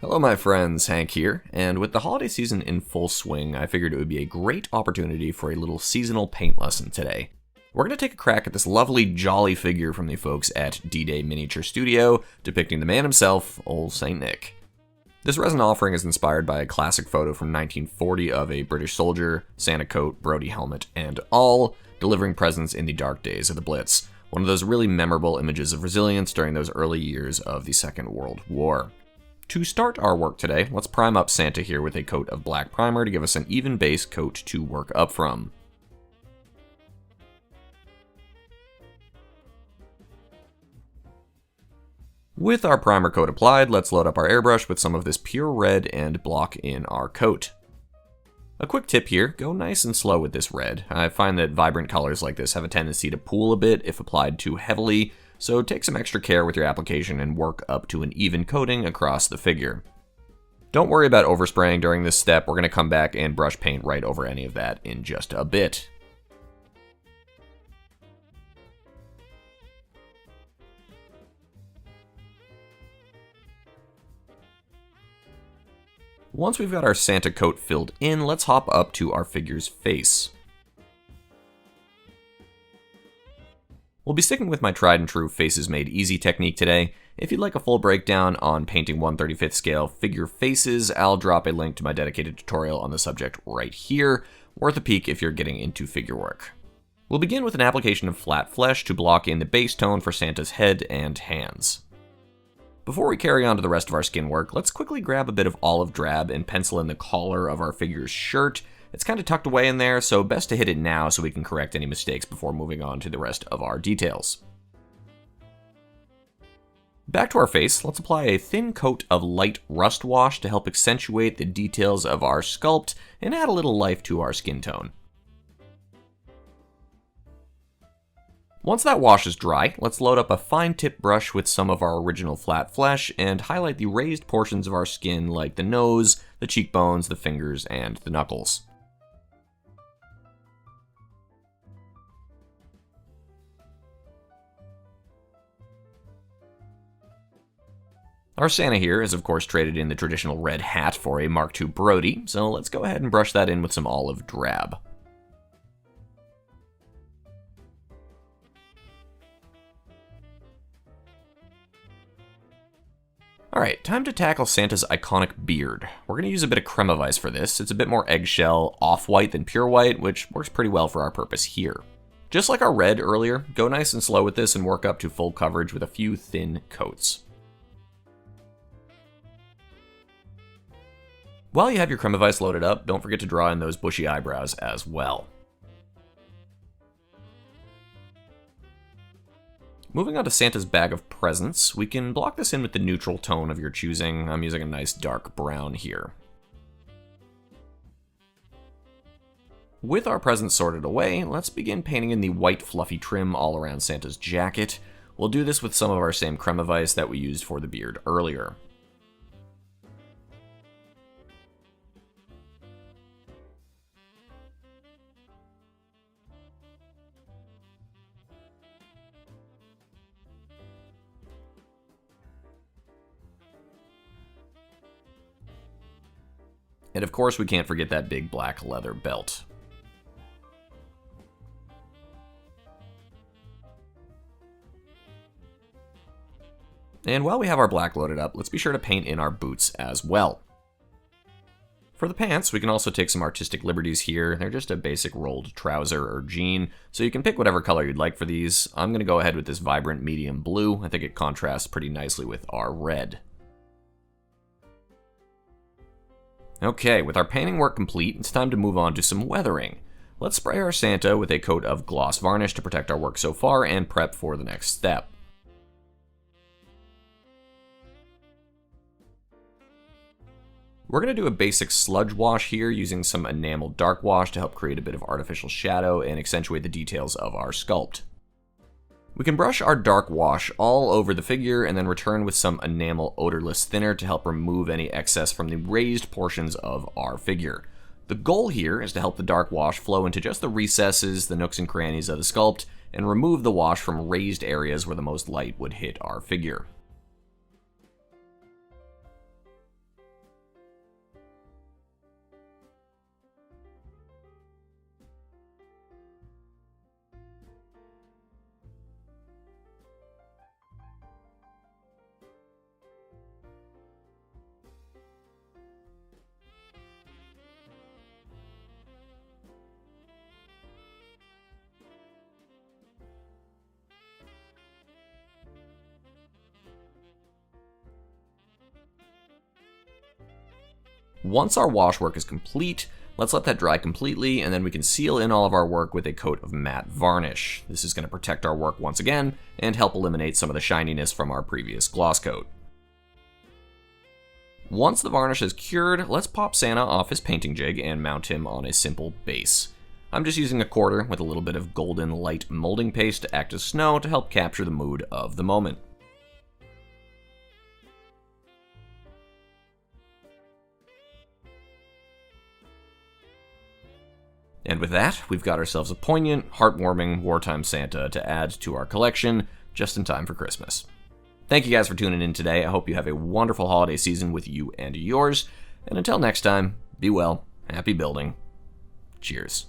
Hello my friends, Hank here, and with the holiday season in full swing, I figured it would be a great opportunity for a little seasonal paint lesson today. We're going to take a crack at this lovely jolly figure from the folks at D-Day Miniature Studio, depicting the man himself, Old Saint Nick. This resin offering is inspired by a classic photo from 1940 of a British soldier, Santa coat, Brody helmet, and all, delivering presents in the dark days of the Blitz, one of those really memorable images of resilience during those early years of the Second World War. To start our work today, let's prime up Santa here with a coat of black primer to give us an even base coat to work up from. With our primer coat applied, let's load up our airbrush with some of this pure red and block in our coat. A quick tip here, go nice and slow with this red. I find that vibrant colors like this have a tendency to pool a bit if applied too heavily, so take some extra care with your application and work up to an even coating across the figure. Don't worry about overspraying during this step, we're going to come back and brush paint right over any of that in just a bit. Once we've got our Santa coat filled in, let's hop up to our figure's face. We'll be sticking with my tried and true faces made easy technique today. If you'd like a full breakdown on painting 1/35th scale figure faces, I'll drop a link to my dedicated tutorial on the subject right here. Worth a peek if you're getting into figure work. We'll begin with an application of flat flesh to block in the base tone for Santa's head and hands. Before we carry on to the rest of our skin work, let's quickly grab a bit of olive drab and pencil in the collar of our figure's shirt. It's kind of tucked away in there, so best to hit it now so we can correct any mistakes before moving on to the rest of our details. Back to our face, let's apply a thin coat of light rust wash to help accentuate the details of our sculpt and add a little life to our skin tone. Once that wash is dry, let's load up a fine tip brush with some of our original flat flesh and highlight the raised portions of our skin like the nose, the cheekbones, the fingers, and the knuckles. Our Santa here is of course traded in the traditional red hat for a Mark II Brody, so let's go ahead and brush that in with some olive drab. Alright, time to tackle Santa's iconic beard. We're going to use a bit of creme of ice for this. It's a bit more eggshell off-white than pure white, which works pretty well for our purpose here. Just like our red earlier, go nice and slow with this and work up to full coverage with a few thin coats. While you have your creme of ice loaded up, don't forget to draw in those bushy eyebrows as well. Moving on to Santa's bag of presents, we can block this in with the neutral tone of your choosing. I'm using a nice dark brown here. With our presents sorted away, let's begin painting in the white fluffy trim all around Santa's jacket. We'll do this with some of our same creme of ice that we used for the beard earlier. And of course, we can't forget that big black leather belt. And while we have our black loaded up, let's be sure to paint in our boots as well. For the pants, we can also take some artistic liberties here. They're just a basic rolled trouser or jean, so you can pick whatever color you'd like for these. I'm going to go ahead with this vibrant medium blue. I think it contrasts pretty nicely with our red. Okay, with our painting work complete, it's time to move on to some weathering. Let's spray our Santa with a coat of gloss varnish to protect our work so far and prep for the next step. We're going to do a basic sludge wash here using some enamel dark wash to help create a bit of artificial shadow and accentuate the details of our sculpt. We can brush our dark wash all over the figure and then return with some enamel odorless thinner to help remove any excess from the raised portions of our figure. The goal here is to help the dark wash flow into just the recesses, the nooks and crannies of the sculpt, and remove the wash from raised areas where the most light would hit our figure. Once our wash work is complete, let's let that dry completely, and then we can seal in all of our work with a coat of matte varnish. This is going to protect our work once again, and help eliminate some of the shininess from our previous gloss coat. Once the varnish is cured, let's pop Santa off his painting jig and mount him on a simple base. I'm just using a quarter with a little bit of golden light molding paste to act as snow to help capture the mood of the moment. And with that, we've got ourselves a poignant, heartwarming wartime Santa to add to our collection just in time for Christmas. Thank you guys for tuning in today. I hope you have a wonderful holiday season with you and yours. And until next time, be well, happy building. Cheers.